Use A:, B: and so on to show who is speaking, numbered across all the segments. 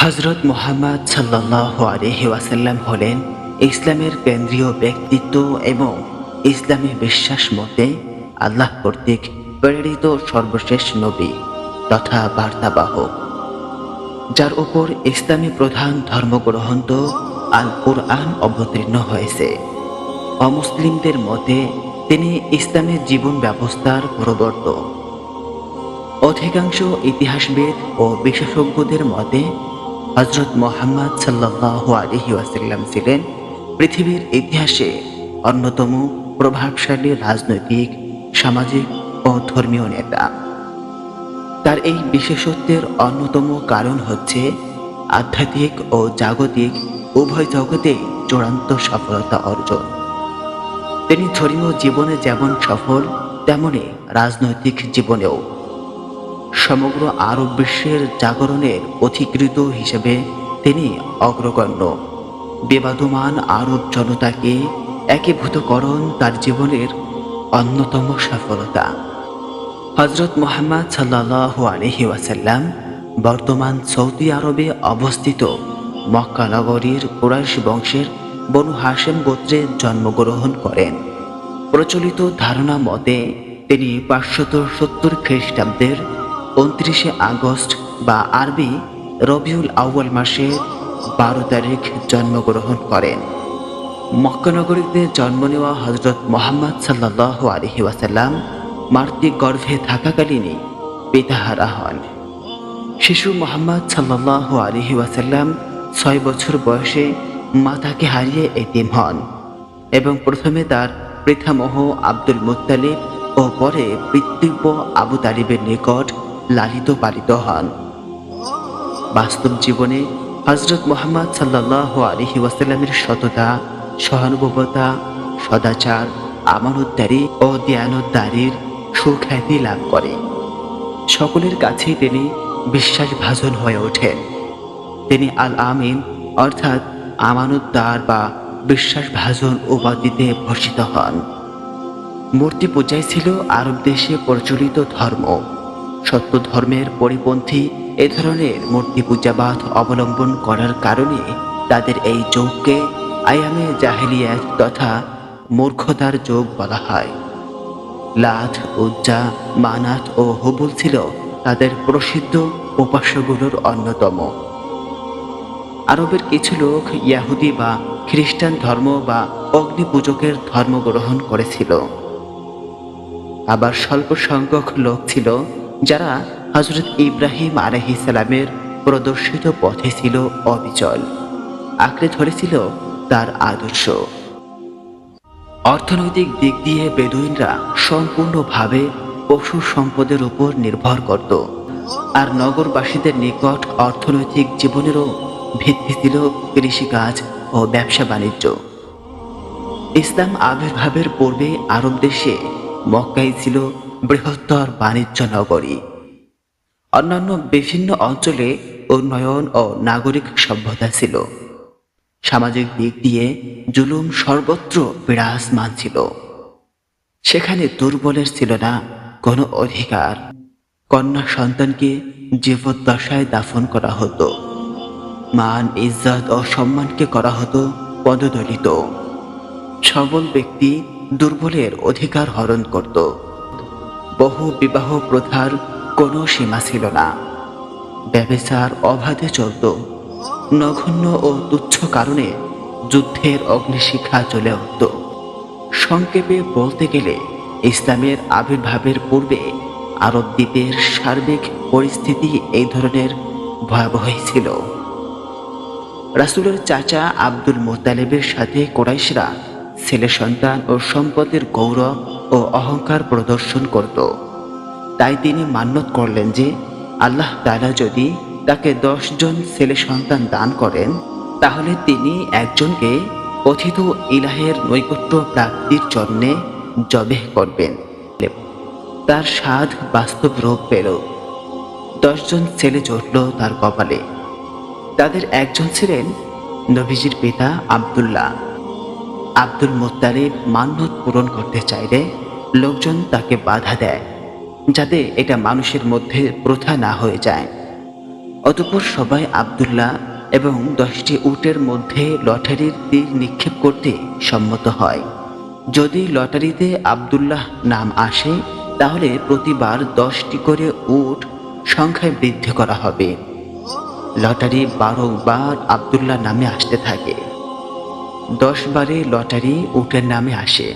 A: হযরত মুহাম্মদ সাল্লাল্লাহু আলাইহি ওয়াসাল্লাম হলেন ইসলামের কেন্দ্রীয় ব্যক্তিত্ব এবং ইসলামী বিশ্বাস মতে আল্লাহ কর্তৃক প্রেরিত সর্বশেষ নবী তথা বার্তাবাহক, যার উপর ইসলামী প্রধান ধর্মগ্রন্থ আল কুরআন অবতীর্ণ হয়েছে। অমুসলিমদের মতে তিনি ইসলামের জীবন ব্যবস্থার প্রবর্তক। অধিকাংশ ইতিহাসবিদ ও বিশেষজ্ঞদের মতে হযরত মুহাম্মদ সাল্লাল্লাহু আলাইহি ওয়াসাল্লাম ছিলেন পৃথিবীর ইতিহাসে অন্যতম প্রভাবশালী রাজনৈতিক, সামাজিক ও ধর্মীয় নেতা। তার এই বিশেষত্বের অন্যতম কারণ হচ্ছে আধ্যাত্মিক ও জাগতিক উভয় জগতে চূড়ান্ত সফলতা অর্জন। তিনি ধর্মীয় জীবনে যেমন সফল, তেমনি রাজনৈতিক জীবনেও। সমগ্র আরব বিশ্বের জাগরণের পথিকৃৎ হিসেবে তিনি অগ্রগণ্য। বিবাদমান আরব জনতাকে একীভূতকরণ তার জীবনের অন্যতম সফলতা। হযরত মুহাম্মদ সাল্লাল্লাহু আলাইহি ওয়াসাল্লাম বর্তমান সৌদি আরবে অবস্থিত মক্কা নগরীর কুরাইশ বংশের বনু হাশেম গোত্রে জন্মগ্রহণ করেন। প্রচলিত ধারণা মতে তিনি 570 খ্রিস্টাব্দের 29 আগস্ট বা আরবি রবিউল আউয়াল মাসের 12 তারিখ জন্মগ্রহণ করেন। মক্কা নগরীতে জন্ম নেওয়া হযরত মুহাম্মদ সাল্লাল্লাহু আলাইহি ওয়াসাল্লাম মাতৃ গর্ভে থাকাকালীনই পিতাহারা হন। শিশু মুহাম্মদ সাল্লাল্লাহু আলাইহি ওয়াসাল্লাম 6 বছর বয়সে মাতাকে হারিয়ে এতিম হন এবং প্রথমে তার পিতামহ আব্দুল মুত্তালিব ও পরে পিতৃব্য আবু তালিবের নিকট লালিত পালিত হন। বাস্তব জীবনে হযরত মুহাম্মদ সাল্লাল্লাহু আলাইহি ওয়াসাল্লামের সততা, সহানুভূতিতা, সদাচার, আমানতদারি ও দিয়ানতদারির সুখ্যাতি লাভ করে। সকলের কাছেই তিনি বিশ্বাসভাজন হয়ে ওঠেন। তিনি আল আমিন অর্থাৎ আমানতদার বা বিশ্বাসভাজন উপাধিতে ভূষিত হন। মূর্তি পূজাই ছিল আরব দেশে প্রচলিত ধর্ম। সত্য ধর্মের পরিপন্থী এ ধরনের মূর্তি পূজাবাদ অবলম্বন করার কারণে তাদের এই যুগকে আয়ামে জাহেলিয়াত তথা মূর্খতার যুগ বলা হয়। লাত, উজ্জা, মানাত ও হুবল ছিল তাদের প্রসিদ্ধ উপাস্যগুলোর অন্যতম। আরবের কিছু লোক ইয়াহুদি বা খ্রিস্টান ধর্ম বা অগ্নি পূজকের ধর্ম গ্রহণ করেছিল। আবার স্বল্প সংখ্যক লোক ছিল যারা হযরত ইব্রাহিম আলাইহিস সালামের প্রদর্শিত পথে ছিল অবিচল, আঁকড়ে ধরেছিল তার আদর্শ। অর্থনৈতিক দিক দিয়ে বেদুইনরা সম্পূর্ণভাবে পশু সম্পদের উপর নির্ভর করত, আর নগরবাসীদের নিকট অর্থনৈতিক জীবনেরও ভিত্তি ছিল কৃষিকাজ ও ব্যবসা বাণিজ্য। ইসলাম আবির্ভাবের পূর্বে আরব দেশে মক্কাই ছিল বৃহত্তর বাণিজ্য নগরী। অন্যান্য বিভিন্ন অঞ্চলে উন্নয়ন ও নাগরিক সভ্যতা ছিল। সামাজিক দিক দিয়ে জুলুম সর্বত্র বিরাজমান ছিল। সেখানে দুর্বলের ছিল না কোনো অধিকার। কন্যা সন্তানকে জীবদ্দশায় দাফন করা হতো। মান, ইজ্জত ও সম্মানকে করা হতো পদদলিত। সবল ব্যক্তি দুর্বলের অধিকার হরণ করত। বহু বিবাহ প্রথার কোনো সীমা ছিল না। ব্যভিচার অবাধে চলত। নগণ্য ও তুচ্ছ কারণে যুদ্ধের অগ্নিশিখা জ্বলে উঠত। সংক্ষেপে বলতে গেলে ইসলামের আবির্ভাবের পূর্বে আরব দ্বীপের সার্বিক পরিস্থিতি এই ধরনের ভয়াবহই ছিল। রাসূলের চাচা আব্দুল মুত্তালিবের সাথে কুরাইশরা ছেলে সন্তান ও সম্পদের গৌরব ও অহংকার প্রদর্শন করত। তাই তিনি মান্যত করলেন যে আল্লাহ তাআলা যদি তাকে 10 জন ছেলে সন্তান দান করেন, তাহলে তিনি একজনকে কথিত ইলাহের নৈকট্য প্রাপ্তির জন্যে জবেহ করবেন। তার সাধ বাস্তব রূপ পেল। 10 জন ছেলে জুটল তার কপালে। তাদের একজন ছিলেন নবীজির পিতা আব্দুল্লাহ। আব্দুল মুত্তালিব মান্যত পূরণ করতে চাইলে লোকজন তাকে বাধা দেয়, যাতে এটা মানুষের মধ্যে প্রথা না হয়ে যায়। অতঃপর সবাই আব্দুল্লাহ এবং 10টি উটের মধ্যে লটারির তীর নিক্ষেপ করতে সম্মত হয়। যদি লটারিতে আব্দুল্লাহ নাম আসে তাহলে প্রতিবার 10টি করে উট সংখ্যায় বৃদ্ধি করা হবে। লটারি 12 বার আব্দুল্লাহ নামে আসতে থাকে। 10 বারে লটারি উটের নামে আসে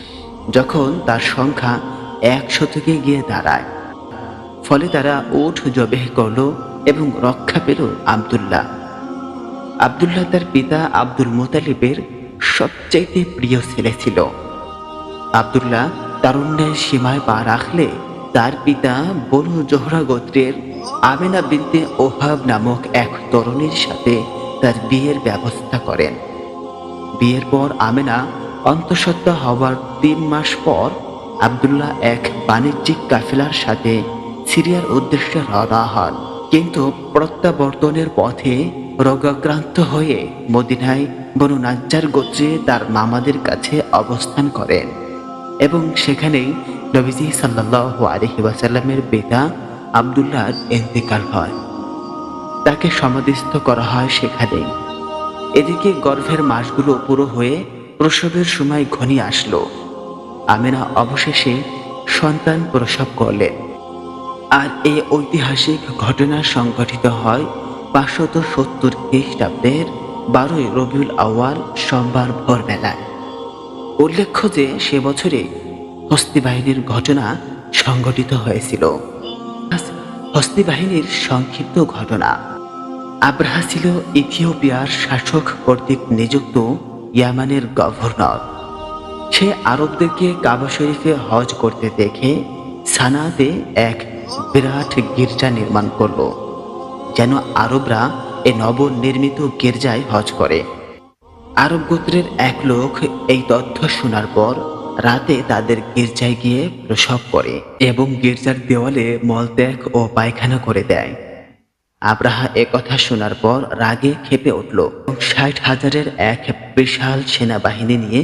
A: যখন তার সংখ্যা 100-তে গিয়ে দাঁড়ায়। ফলে তারা উট জবেহ করল এবং রক্ষা পেল আব্দুল্লাহ। আব্দুল্লাহ তার পিতা আব্দুল মুতালিবের সবচাইতে প্রিয় ছেলে ছিল। আব্দুল্লাহ তারুণ্যের সীমায় পা রাখলে তার পিতা বনু জোহরা গোত্রের আমেনা বিনতে ওহাব নামক এক তরুণীর সাথে তার বিয়ের ব্যবস্থা করেন। বিয়ের পর আমেনা অন্তঃসত্ত্বা হওয়ার 3 মাস পর আব্দুল্লাহ এক বাণিজ্যিক কাফেলার সাথে সিরিয়ার উদ্দেশ্যে রওনা হন। কিন্তু প্রত্যাবর্তনের পথে রোগাক্রান্ত হয়ে মদিনায় বনু নাজ্জার গোত্রে তার মামাদের কাছে অবস্থান করেন এবং সেখানেই নবীজি সাল্লাল্লাহু আলাইহি ওয়াসাল্লামের পিতা আব্দুল্লাহর ইন্তেকাল হয়। তাকে সমাধিস্থ করা হয় সেখানেই। এদিকে গর্ভের মাসগুলো পুরো হয়ে প্রসবের সময় ঘনিয়ে আসলো। আমেনা অবশেষে সন্তান প্রসব করলেন। আর এই ঐতিহাসিক ঘটনা সংঘটিত হয় 570 খ্রিস্টাব্দের 12 রবিউল আউয়াল সোমবার ভোরবেলায়। উল্লেখ্য যে সে বছরে হস্তি বাহিনীর ঘটনা সংঘটিত হয়েছিল। হস্তি বাহিনীর সংক্ষিপ্ত ঘটনা। আব্রাহা ছিল ইথিওপিয়ার শাসক কর্তৃক নিযুক্ত ইয়ামানের গভর্নর। সে আরবদেরকে কাবা শরীফে হজ করতে দেখে সানাতে এক বিরাট গির্জা নির্মাণ করল, যেন আরবরা এ নবনির্মিত গির্জায় হজ করে। আরব গোত্রের এক লোক এই তথ্য শোনার পর রাতে তাদের গির্জায় গিয়ে প্রসব করে এবং গির্জার দেওয়ালে মলত্যাগ ও পায়খানা করে দেয়। আব্রাহা একথা শোনার পর রাগে ক্ষেপে উঠল এবং 60,000-এর এক বিশাল সেনাবাহিনী নিয়ে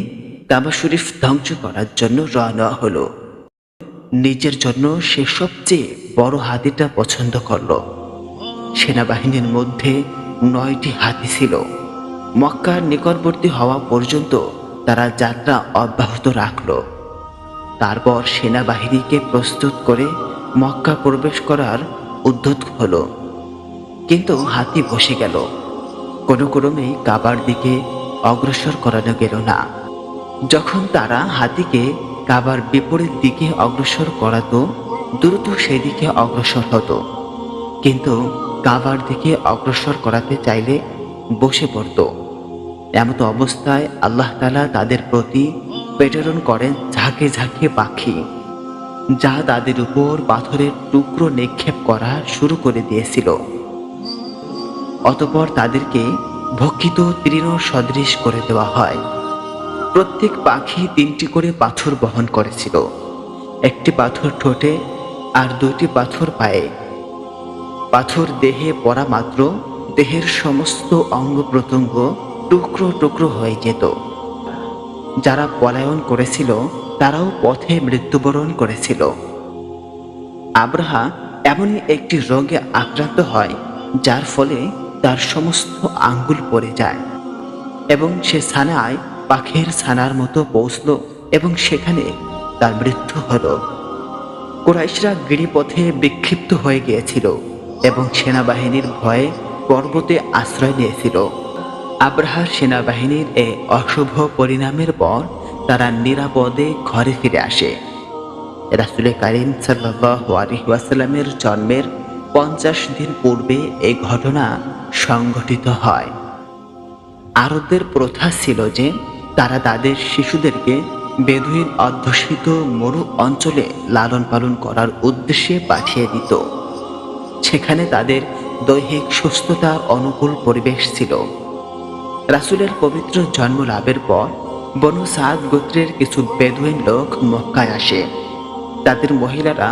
A: কাবা শরীফ ধ্বংস করার জন্য রওনা হলো। নিজের জন্য সে সবচেয়ে বড় হাতিটা পছন্দ করল। সেনাবাহিনীর মধ্যে 9টি হাতি ছিল। মক্কার নিকটবর্তী হওয়া পর্যন্ত তারা যাত্রা অব্যাহত রাখল। তারপর সেনাবাহিনীকে প্রস্তুত করে মক্কা প্রবেশ করার উদ্যত হলো। কিন্তু হাতি বসে গেল। কোনো ক্রমেই কাবার দিকে অগ্রসর করানো গেল না। যখন তারা হাতিকে কাবার বিপরীত দিকে অগ্রসর করাতো দ্রুত সেদিকে অগ্রসর হতো, কিন্তু কাবার দিকে অগ্রসর করাতে চাইলে বসে পড়ত। এমত অবস্থায় আল্লাহ তাআলা তাদের প্রতি প্রেরণ করেন ঝাঁকে ঝাঁকে পাখি, যা তাদের উপর পাথরের টুকরো নিক্ষেপ করা শুরু করে দিয়েছিল। অতঃপর তাদেরকে ভক্ষিত তৃণ সদৃশ করে দেওয়া হয়। প্রত্যেক পাখি 3টি করে পাথর বহন করেছিল, 1টি পাথর ঠোঁটে আর 2টি পাথর পায়ে। পাথর দেহে পড়া মাত্র দেহের সমস্ত অঙ্গ প্রত্যঙ্গ টুকরো টুকরো হয়ে যেত। যারা পলায়ন করেছিল তারাও পথে মৃত্যুবরণ করেছিল। আব্রাহা এমনই একটি রোগে আক্রান্ত হয় যার ফলে তার সমস্ত আঙ্গুল পড়ে যায় এবং সে সানায় পাখির ছানার মতো পৌঁছল এবং সেখানে তার মৃত্যু হলো। কুরাইশরা গিরিপথে বিক্ষিপ্ত হয়ে গিয়েছিল এবং সেনাবাহিনীর ভয়ে পর্বতে আশ্রয় নিয়েছিল। আব্রাহার সেনাবাহিনীর এই অশুভ পরিণামের পর তারা নিরাপদে ঘরে ফিরে আসে। রাসূল কারীম সাল্লাল্লাহু আলাইহি ওয়াসাল্লামের জন্মের 50 দিন পূর্বে এই ঘটনা সংঘটিত হয়। আরবদের প্রথা ছিল যে তারা তাদের শিশুদেরকে বেদুইন অধ্যুষিত মরু অঞ্চলে লালন পালন করার উদ্দেশ্যে পাঠিয়ে দিত। সেখানে তাদের দৈহিক সুস্থতার অনুকূল পরিবেশ ছিল। রাসূলের পবিত্র জন্ম লাভের পর বনু সাদ গোত্রের কিছু বেদুইন লোক মক্কায় আসে। তাদের মহিলারা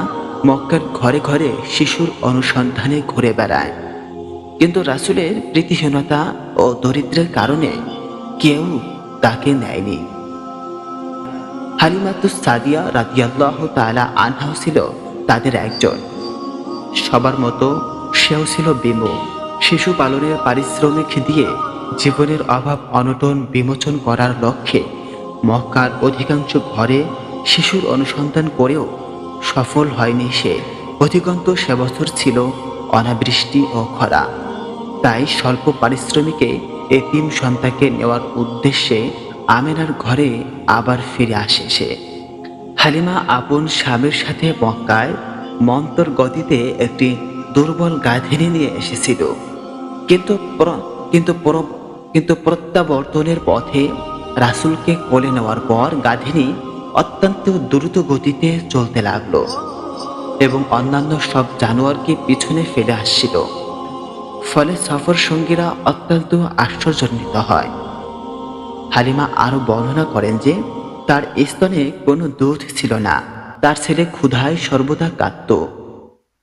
A: মক্কার ঘরে ঘরে শিশুর অনুসন্ধানে ঘুরে বেড়ায়, কিন্তু রাসূলের প্রীতিহীনতা ও দরিদ্রের কারণে কেউ তাকে নেয়নি। হালিমাতুস সাদিয়া রাদিয়াল্লাহু তাআলা আনহা ছিল তাদের একজন। সবার মতো সেও ছিল বিমুখ, শিশু পালনের পারিশ্রমিক দিয়ে জীবনের অভাব অনটন বিমোচন করার লক্ষ্যে মক্কার অধিকাংশ ঘরে শিশুর অনুসন্ধান করেও সফল হয়নি সে। অধিকন্তু সে বছর ছিল অনাবৃষ্টি ও খরা। তাই স্বল্প পারিশ্রমিকে এতিম সন্তানকে নেওয়ার উদ্দেশ্যে আমেনার ঘরে আবার ফিরে আসে সে। হালিমা আপন স্বামীর সাথে মক্কায় মন্তর গতিতে একটি দুর্বল গাধিনী নিয়ে এসেছিল, কিন্তু প্র- কিন্তু প্র- কিন্তু প্রত্যাবর্তনের পথে রাসূলকে কোলে নেওয়ার পর গাধিনী অত্যন্ত দ্রুত গতিতে চলতে লাগলো এবং অন্যান্য সব জানোয়ারকে পিছনে ফেলে আসছিল। ফলে সফর সঙ্গীরা অত্যন্ত আশ্চর্যান্বিত হয়। হালিমা আরো বর্ণনা করেন যে তার স্তনে কোনো দুধ ছিল না, তার ছেলে ক্ষুধায় সর্বদা কাঁদত।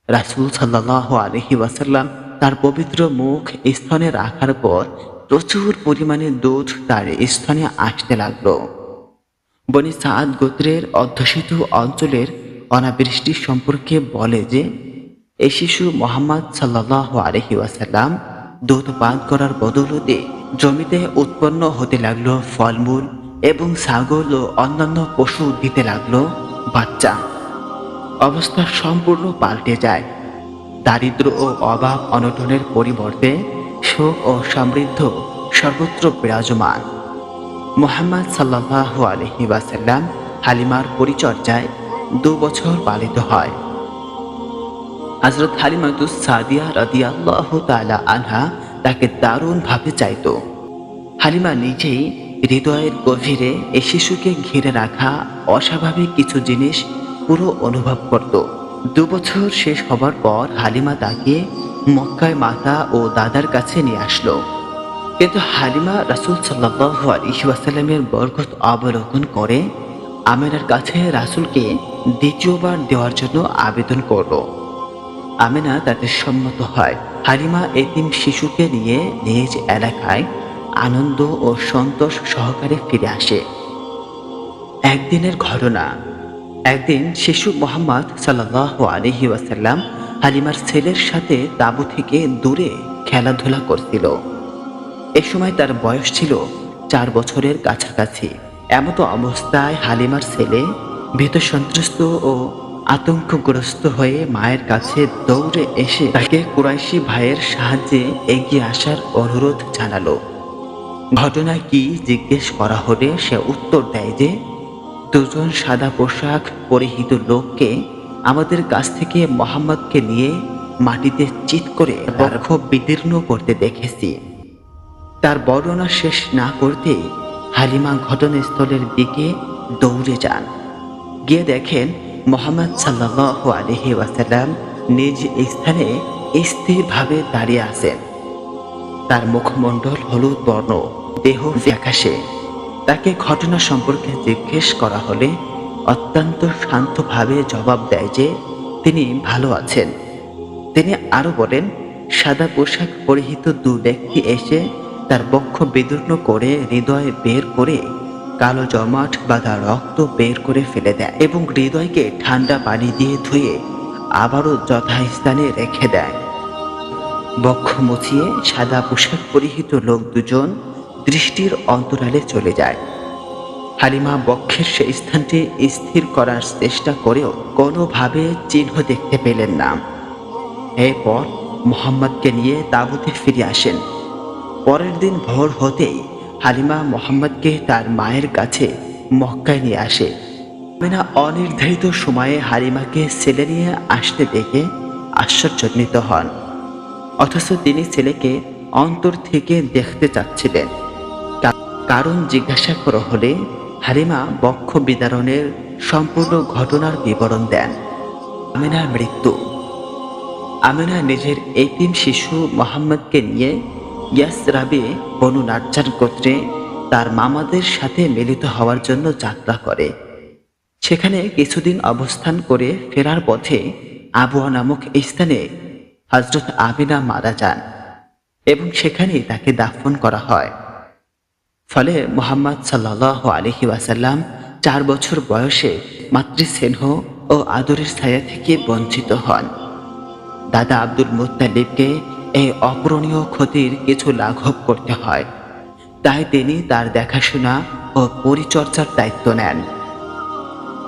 A: রাসূল সাল্লাল্লাহু আলাইহি ওয়াসাল্লাম তার পবিত্র মুখ স্তনে রাখার পর প্রচুর পরিমাণে দুধ তার স্তনে আসতে লাগলো। বনি সাদ গোত্রের অধ্যুষিত অঞ্চলের অনাবৃষ্টি সম্পর্কে বলে যে এই শিশু মুহাম্মদ সাল্লাল্লাহু আলাইহি ওয়াসাল্লাম দুধ পান করার বদৌলতে জমিতে উৎপন্ন হতে লাগলো ফলমূল এবং ছাগল ও অন্যান্য পশু দিতে লাগলো বাচ্চা। অবস্থা সম্পূর্ণ পাল্টে যায়। দারিদ্র্য ও অভাব অনটনের পরিবর্তে সুখ ও সমৃদ্ধ সর্বত্র বিরাজমান। মুহাম্মদ সাল্লাল্লাহু আলাইহি ওয়াসাল্লাম হালিমার পরিচর্যায় 2 বছর পালিত হয়। হযরত হালিমাতুস সাদিয়া রাদিয়াল্লাহু তাআলা আনহা তাকে দারুণভাবে চাইত। হালিমা নিজেই হৃদয়ের গভীরে এই শিশুকে ঘিরে রাখা অস্বাভাবিক কিছু জিনিস পুরো অনুভব করত। 2 বছর শেষ হবার পর হালিমা তাকে মক্কায় মাতা ও দাদার কাছে নিয়ে আসলো। কিন্তু হালিমা রাসূল সাল্লাল্লাহু আলাইহি ওয়াসাল্লামের বরকত অবলোকন করে আমেনার কাছে রাসূলকে দ্বিতীয়বার দেওয়ার জন্য আবেদন করল। আমেনা তাতে সম্মত হয়। হালিমা এতিম শিশুকে নিয়ে নিজ এলাকায় আনন্দ ও সন্তোষ সহকারে ফিরে আসে। একদিনের ঘটনা। একদিন শিশু মুহাম্মদ সাল্লাল্লাহু আলাইহি ওয়াসাল্লাম হালিমার ছেলের সাথে তাঁবু থেকে দূরে খেলাধুলা করছিল। এ সময় তার বয়স ছিল 4 বছরের কাছাকাছি। এমতো অবস্থায় হালিমার ছেলে ভীত সন্ত্রস্ত ও আতঙ্কগ্রস্ত হয়ে মায়ের কাছে দৌড়ে এসে তাকে কুরাইশি ভাইয়ের সাহায্যে এগিয়ে আসার অনুরোধ জানালো। ঘটনা কি জিজ্ঞেস করা হলে সে উত্তর দেয় যে 2 সাদা পোশাক পরিহিত লোককে আমাদের কাছ থেকে মোহাম্মদকে নিয়ে মাটিতে চিৎ করে বক্ষ বিদীর্ণ করতে দেখেছি। তার বর্ণনা শেষ না করতেই হালিমা ঘটনাস্থলের দিকে দৌড়ে যান। গিয়ে দেখেন মুহাম্মদ সাল্লাল্লাহু আলাইহি ওয়াসাল্লাম নিজ স্থানে স্থিরভাবে দাঁড়িয়ে আছেন। তার মুখমণ্ডল হলুদ বর্ণ, দেহ ফ্যাকাশে। তাকে ঘটনা সম্পর্কে জিজ্ঞেস করা হলে অত্যন্ত শান্তভাবে জবাব দেয় যে তিনি ভালো আছেন। তিনি আরো বলেন, সাদা পোশাক পরিহিত 2 ব্যক্তি এসে তার বক্ষ বিদীর্ণ করে হৃদয় বের করে কালো জমাট বাঁধা রক্ত বের করে ফেলে দেয় এবং হৃদয়কে ঠান্ডা পানি দিয়ে ধুয়ে আবারও যথাস্থানে রেখে দেয়। বক্ষ মুছিয়ে সাদা পোশাক পরিহিত লোক 2 দৃষ্টির অন্তরালে চলে যায়। হালিমা বক্ষের সেই স্থানটি স্থির করার চেষ্টা করেও কোনোভাবে চিহ্ন দেখতে পেলেন না। এরপর মুহাম্মদকে নিয়ে তাঁবুতে ফিরে আসেন। পরের দিন ভোর হতেই হালিমা মুহাম্মদকে তার মায়ের কাছে মক্কায় নিয়ে আসে। আমিনা অনির্ধারিত সময়ে হালিমাকে ছেলে নিয়ে আসতে দেখে আশ্চর্যান্বিত হন, অথচ তিনি ছেলেকে অন্তর থেকে দেখতে চাচ্ছিলেন। কারণ জিজ্ঞাসা করা হলে হালিমা বক্ষ বিদারণের সম্পূর্ণ ঘটনার বিবরণ দেন। আমিনার মৃত্যু। আমিনা নিজের এতিম শিশু মুহাম্মদকে নিয়ে ইয়াসরাবে বনু নাজ্জার গোত্রে তার মামাদের সাথে মিলিত হওয়ার জন্য যাত্রা করে। সেখানে কিছুদিন অবস্থান করে ফেরার পথে আবুয়া নামক স্থানে হযরত আমিনা মারা যান এবং সেখানেই তাকে দাফন করা হয়। ফলে মুহাম্মদ সাল্লাল্লাহু আলাইহি ওয়াসাল্লাম 4 বছর বয়সে মাতৃস্নেহ ও আদরের ছায়া থেকে বঞ্চিত হন। দাদা আব্দুল মুত্তালিবকে এই অপূরণীয় ক্ষতির কিছু লাঘব করতে হয়। তাই তিনি তার দেখাশোনা ও পরিচর্যার দায়িত্ব নেন।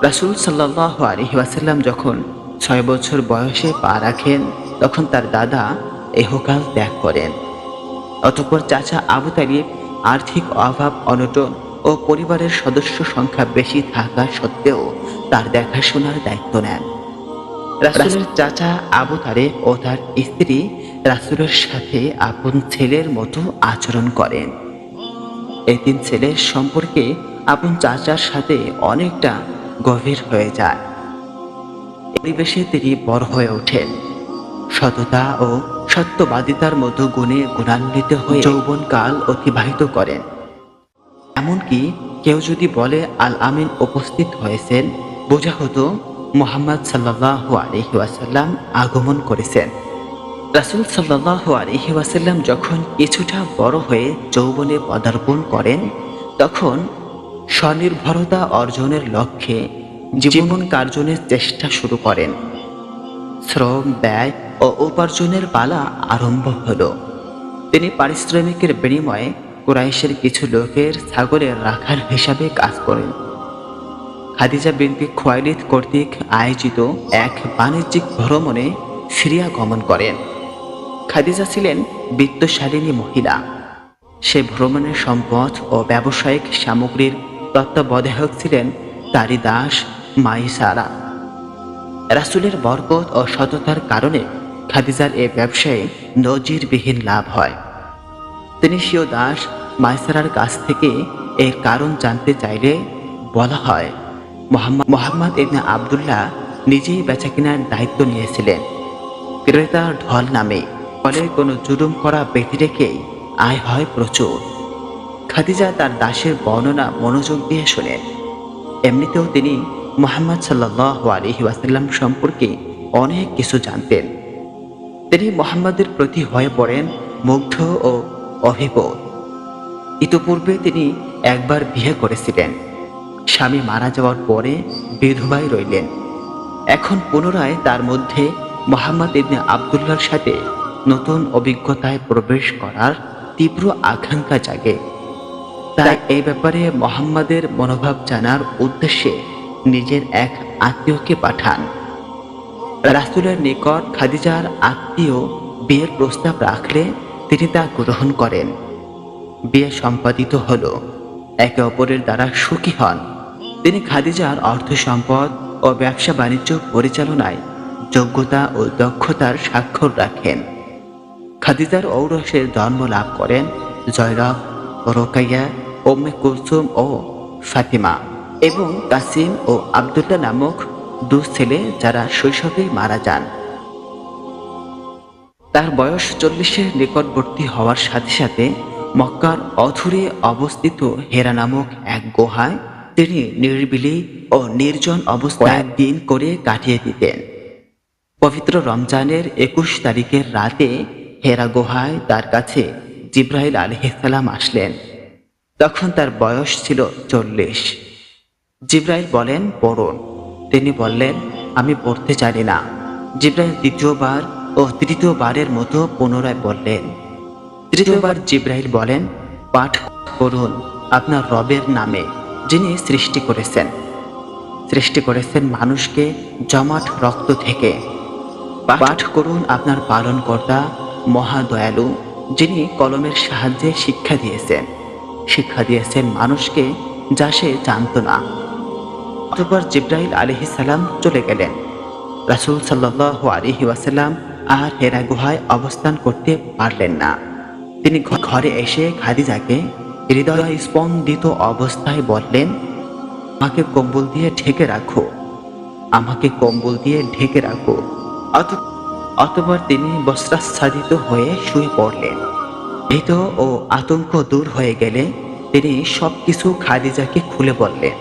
A: রাসূল সাল্লাল্লাহু আলাইহি ওয়াসাল্লাম যখন ৬ বছর বয়সে পা রাখেন, তখন তার দাদা ইহকাল ত্যাগ করেন। অতঃপর চাচা আবু তালিব আর্থিক অভাব অনটন ও পরিবারের সদস্য সংখ্যা বেশি থাকা সত্ত্বেও তার দেখাশোনার দায়িত্ব নেন। রাসূলের চাচা আবু তালেব ও তার স্ত্রী রাসূলের সাথে আপন ছেলের মতো আচরণ করেন। এই তিন ছেলের সম্পর্কে আপন চাচার সাথে অনেকটা গভীর হয়ে যায়। পরিবেশে তিনি বড় হয়ে ওঠেন, সততা ও সত্যবাদিতার মতো গুণে গুণান্বিত হয়ে যৌবনকাল অতিবাহিত করেন। এমনকি কেউ যদি বলে আল আমিন উপস্থিত হয়েছেন, বোঝা হতো মুহাম্মদ সাল্লাল্লাহু আলাইহি ওয়াসাল্লাম আগমন করেছেন। রাসূল সাল্লাল্লাহু আলাইহি ওয়াসাল্লাম যখন কিছুটা বড় হয়ে যৌবনে পদার্পণ করেন, তখন স্বনির্ভরতা অর্জনের লক্ষ্যে জীবনকার্জনের চেষ্টা শুরু করেন। শ্রম, ব্যয় ও উপার্জনের পালা আরম্ভ হলো। তিনি পারিশ্রমিকের বিনিময়ে কুরাইশের কিছু লোকের ছাগলের রাখাল হিসাবে কাজ করেন। খাদিজা বিনতে খুয়াইলিদ কর্তৃক আয়োজিত এক বাণিজ্যিক ভ্রমণে সিরিয়া গমন করেন। খাদিজা ছিলেন বিত্তশালিনী মহিলা। সে ভ্রমণের সম্পদ ও ব্যবসায়িক সামগ্রীর তত্ত্বাবধায়ক ছিলেন তারই দাস মাইসারা। রাসূলের বরকত ও সততার কারণে খাদিজার এ ব্যবসায়ে নজিরবিহীন লাভ হয়। তিনি স্বীয় দাস মাইসারার কাছ থেকে এর কারণ জানতে চাইলে বলা হয়, মুহাম্মদ ইবনে আবদুল্লাহ নিজেই বেচাকেনার দায়িত্ব নিয়েছিলেন। ক্রেতার ঢল নামে, ফলে কোনো জুলুম করা ব্যক্তি রেখেই আয় হয় প্রচুর। খাদিজা তার দাসের বর্ণনা মনোযোগ দিয়ে শোনেন। এমনিতেও তিনি মুহাম্মদ সাল্লাল্লাহু আলাইহি ওয়াসাল্লাম সম্পর্কে অনেক কিছু জানতেন। তিনি মুহাম্মাদের প্রতি হয়ে পড়েন মুগ্ধ ও অভিভূত। ইতোপূর্বে তিনি একবার বিয়ে করেছিলেন। স্বামী মারা যাওয়ার পরে বিধবাই রইলেন। এখন পুনরায় তার মধ্যে মুহাম্মদ ইবনে আবদুল্লাহর সাথে নতুন অভিজ্ঞতায় প্রবেশ করার তীব্র আকাঙ্ক্ষা জাগে। তাই এই ব্যাপারে মুহাম্মাদের মনোভাব জানার উদ্দেশ্যে নিজের এক আত্মীয়কে পাঠান। রাসূলের নিকট খাদিজার আত্মীয় বিয়ের প্রস্তাব রাখলে তিনি তা গ্রহণ করেন। বিয়ে সম্পাদিত হল। একে অপরের দ্বারা সুখী হন। তিনি খাদিজার অর্থ সম্পদ ও ব্যবসা বাণিজ্য পরিচালনায় যোগ্যতা ও দক্ষতার স্বাক্ষর রাখেন। খাদিজার ঔরসে জন্ম লাভ করেন জয়নব, রোকাইয়া, উম্মে কুলসুম ও ফাতিমা এবং কাসিম ও আব্দুল্লাহ নামক দু ছেলে, যারা শৈশবেই মারা যান। তার বয়স 40-এর নিকটবর্তী হওয়ার সাথে সাথে মক্কার অদূরে অবস্থিত হেরা নামক এক গুহায় তিনি নিরিবিলি ও নির্জন অবস্থায় দিন করে কাটিয়ে দিতেন। পবিত্র রমজানের 21 তারিখের রাতে হেরা গুহায় তার কাছে জিবরাইল আলাইহিস সালাম আসলেন। তখন তার বয়স ছিল 40। জিবরাইল বলেন, পড়ুন। তিনি বললেন, আমি পড়তে জানি না। জিবরাইল দ্বিতীয়বার ও তৃতীয়বারের মতো পুনরায় বললেন। তৃতীয়বার জিবরাইল বলেন, পাঠ করুন আপনার রবের নামে, যিনি সৃষ্টি করেছেন মানুষকে জমাট রক্ত থেকে। পাঠ করুন আপনার পালনকর্তা মহাদয়ালু, যিনি কলমের সাহায্যে শিক্ষা দিয়েছেন মানুষকে, যা সে জানত না। অতঃপর জিবরাইল আলাইহিস সালাম চলে গেলেন। রাসূল সাল্লাল্লাহু আলাইহি ওয়াসাল্লাম আর হেরা গুহায় অবস্থান করতে পারলেন না। তিনি ঘরে এসে খাদিজাকে হৃদয় স্পন্দিত অবস্থায় বললেন, আমাকে কম্বল দিয়ে ঢেকে রাখো। অতঃপর তিনি বস্ত্রাচ্ছাদিত হয়ে শুয়ে পড়লেন। ভীত ও আতঙ্ক দূর হয়ে গেলে তিনি সবকিছু খাদিজাকে খুলে বললেন।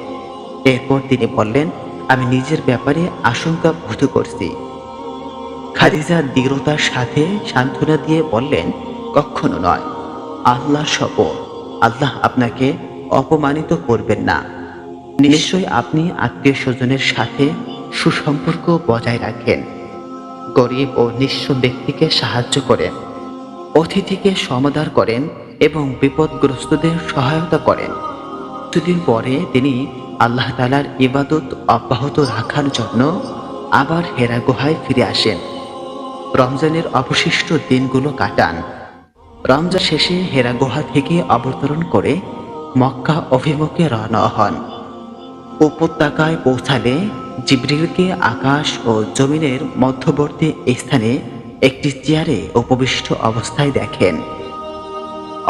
A: এরপর তিনি বললেন, আমি নিজের ব্যাপারে আশঙ্কা বোধ করছি। খাদিজা দৃঢ়তার সাথে সান্ত্বনা দিয়ে বললেন, কখনো নয়, আল্লাহর শপথ, আল্লাহ আপনাকে অপমানিত করবেন না। নিশ্চয়ই আপনি আত্মীয় স্বজনের সাথে সুসম্পর্ক বজায় রাখেন, গরিব ও নিঃস্ব ব্যক্তিকে সাহায্য করেন, অতিথিকে সমাদর করেন এবং বিপদগ্রস্তদের সহায়তা করেন। কিছুদিন পরে তিনি আল্লাহ তাআলার ইবাদত অব্যাহত রাখার জন্য আবার হেরা গুহায় ফিরে আসেন। রমজানের অবশিষ্ট দিনগুলো কাটান। রমজান শেষে হেরা গুহা থেকে অবতরণ করে মক্কা অভিমুখে রওনা হন। উপত্যকায় পৌঁছালে জিবরিলকে আকাশ ও জমিনের মধ্যবর্তী স্থানে একটি চেয়ারে উপবিষ্ট অবস্থায় দেখেন।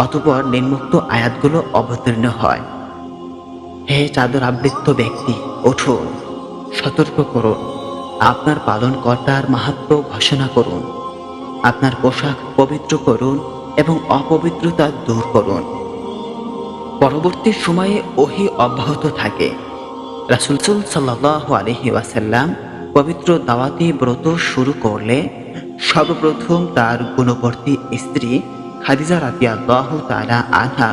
A: অতঃপর নিম্নোক্ত আয়াতগুলো অবতীর্ণ হয়। হে চাদর আবৃত ব্যক্তি, উঠুন, সতর্ক করুন, আপনার পালনকর্তার মাহাত্ম্য ঘোষণা করুন, আপনার পোশাক পবিত্র করুন এবং অপবিত্রতা দূর করুন। পরবর্তী সময়ে ওহী অব্যাহত থাকে। রাসূল সাল্লাল্লাহু আলাইহি ওয়াসাল্লাম পবিত্র দাওয়াতি ব্রত শুরু করলে সর্বপ্রথম তার গুণবর্তী স্ত্রী খাদিজা রাদিয়াল্লাহু তাআলা আনহা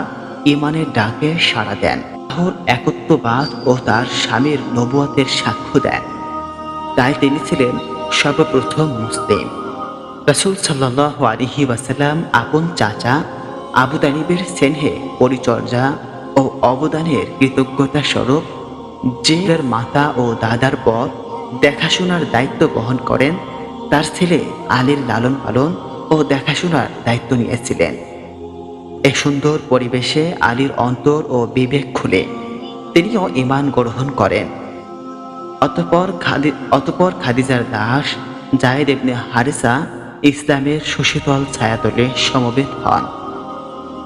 A: ঈমানের ডাকে সাড়া দেন, আল্লাহর একত্ববাদ ও তার স্বামীর নবুয়তের সাক্ষ্য দেন। তাই তিনি ছিলেন সর্বপ্রথম মুসলিম। রাসূল সাল্লাল্লাহু আলাইহি ওয়াসাল্লাম আপন চাচা আবু তালিবের স্নেহে, পরিচর্যা ও অবদানের কৃতজ্ঞতা স্বরূপ যে তার মাতা ও দাদার পর দেখাশোনার দায়িত্ব বহন করেন, তার ছেলে আলীর লালন পালন ও দেখাশোনার দায়িত্ব নিয়েছিলেন। এই সুন্দর পরিবেশে আলীর অন্তর ও বিবেক খুলে তিনিও ঈমান গ্রহণ করেন। অতঃপর খাদিজার দাস যায়েদ ইবনে হারিসা ইসলামের সুশীতল ছায়াতলে সমবেত হন।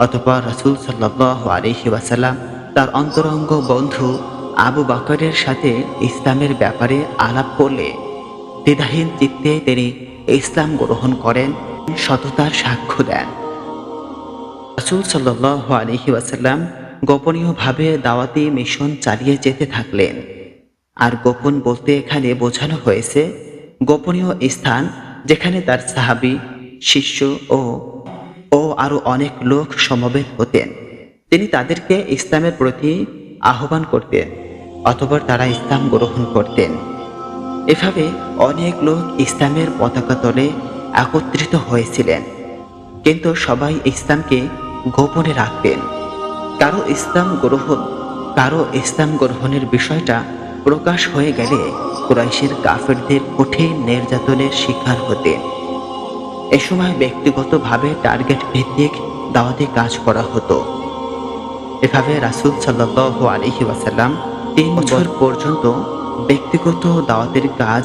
A: অতঃপর রাসূল সাল্লাল্লাহু আলাইহি ওয়াসাল্লাম তার অন্তরঙ্গ বন্ধু আবু বকরের সাথে ইসলামের ব্যাপারে আলাপ করলে দ্বিধাহীন চিত্তে তিনি ইসলাম গ্রহণ করেন, সততার সাক্ষ্য দেন। রাসূল সাল্লাল্লাহু আলাইহি ওয়াসাল্লাম গোপনীয়ভাবে দাওয়াতি মিশন চালিয়ে যেতে থাকলেন। আর গোপন বলতে এখানে বোঝানো হয়েছে গোপনীয় স্থান যেখানে তার সাহাবী, শিষ্য ও আরো অনেক লোক সমবেত হতেন। তিনি তাদেরকে ইসলামের প্রতি আহ্বান করতেন, অতঃপর তারা ইসলাম গ্রহণ করতেন। এভাবে অনেক লোক ইসলামের পতাকা তলে একত্রিত হয়েছিলেন, কিন্তু সবাই ইসলামকে গোপনে রাখতেন। কারো ইসলাম গ্রহণের বিষয়টা প্রকাশ হয়ে গেলে কুরাইশের কাফেরদের কঠিন নির্যাতনের শিকার হতেন। এ সময় ব্যক্তিগতভাবে টার্গেট ভিত্তিক দাওয়াতি কাজ করা হতো। এভাবে রাসূল সাল্লাল্লাহু আলাইহি ওয়াসাল্লাম 3 বছর পর্যন্ত ব্যক্তিগত দাওয়াতের কাজ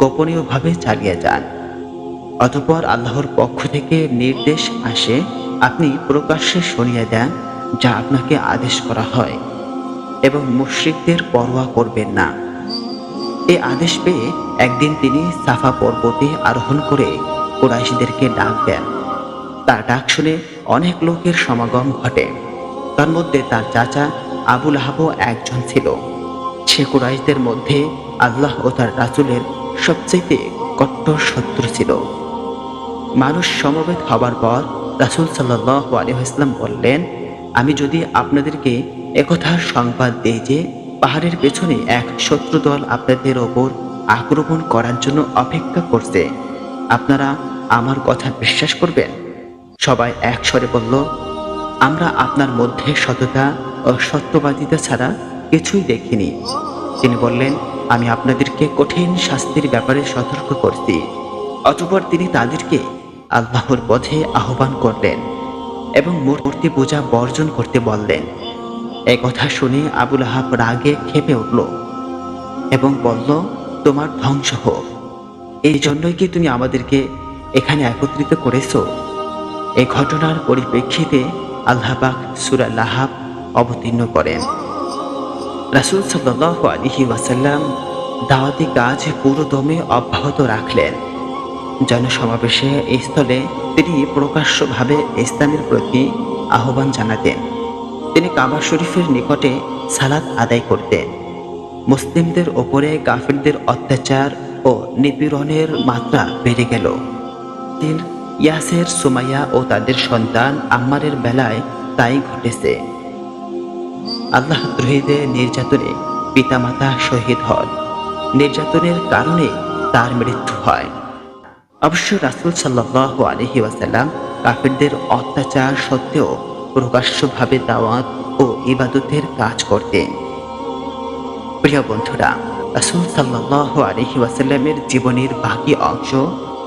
A: গোপনীয়ভাবে চালিয়ে যান। অতঃপর আল্লাহর পক্ষ থেকে নির্দেশ আসে, আপনি প্রকাশ্যে শুনিয়ে দেন যা আপনাকে আদেশ করা হয় এবং মুশরিকদের পরোয়া করবেন না। এই আদেশ পেয়ে একদিন তিনি সাফা পর্বতে আরোহণ করে কুরাইশদেরকে ডাক দেন। তার ডাক শুনে অনেক লোকের সমাগম ঘটে। তার মধ্যে তার চাচা আবু লাহাবও একজন ছিল। সে কুরাইশদের মধ্যে আল্লাহ ও তার রাসূলের সবচেয়ে কট্টর শত্রু ছিল। মানুষ সমবেত হবার পর রাসূল সাল্লাল্লাহু আলাইহি ওয়াসাল্লাম বললেন, আমি যদি আপনাদেরকে একথার সংবাদ দেই যে পাহাড়ের পেছনে এক শত্রু দল আপনাদের ওপর আক্রমণ করার জন্য অপেক্ষা করছে, আপনারা আমার কথা বিশ্বাস করবেন? সবাই একস্বরে বলল, আমরা আপনার মধ্যে সততা ও সত্যবাদিতা ছাড়া কিছুই দেখিনি। তিনি বললেন, আমি আপনাদেরকে কঠিন শাস্তির ব্যাপারে সতর্ক করছি। অতঃপর তিনি তাদেরকে আল্লাহর পথে আহ্বান করলেন এবং মূর্তি পূজা বর্জন করতে বললেন। এই কথা শুনে আবু লাহাব রাগে ক্ষেপে উঠল এবং বলল, তোমার ধ্বংস হোক, এই জন্যই কি তুমি আমাদেরকে এখানে একত্রিত করেছো? এই ঘটনার পরিপ্রেক্ষিতে আল্লাহ পাক সূরা লাহাব অবতীর্ণ করেন। রাসূল সাল্লাল্লাহু আলাইহি ওয়াসাল্লাম দাওয়াতি কাজ পুরোদমে অব্যাহত রাখলেন। জনসমাবেশে স্থলে তিনি প্রকাশ্যভাবে ইসলামের প্রতি আহ্বান জানাতেন। তিনি কাবা শরীফের নিকটে সালাত আদায় করতেন। মুসলিমদের ওপরে কাফিরদের অত্যাচার ও নিপীড়নের মাত্রা বেড়ে গেল। ইয়াসের, সুমাইয়া ও তাদের সন্তান আম্মারের বেলায় তাই ঘটেছে। আল্লাহদ্রোহীদের নির্যাতনে পিতামাতা শহীদ হন। নির্যাতনের কারণে তার মৃত্যু হয়। অবশ্য রাসূল সাল্লাল্লাহু আলাইহি ওয়াসাল্লাম কাফেরদের অত্যাচার সত্ত্বেও প্রকাশ্যভাবে দাওয়াত ও ইবাদতের কাজ করতেন। প্রিয় বন্ধুরা, রাসূল সাল্লাল্লাহু আলাইহি ওয়াসাল্লামের জীবনের বাকি অংশ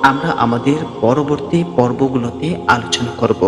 A: আমরা আমাদের পরবর্তী পর্বগুলোতে আলোচনা করব।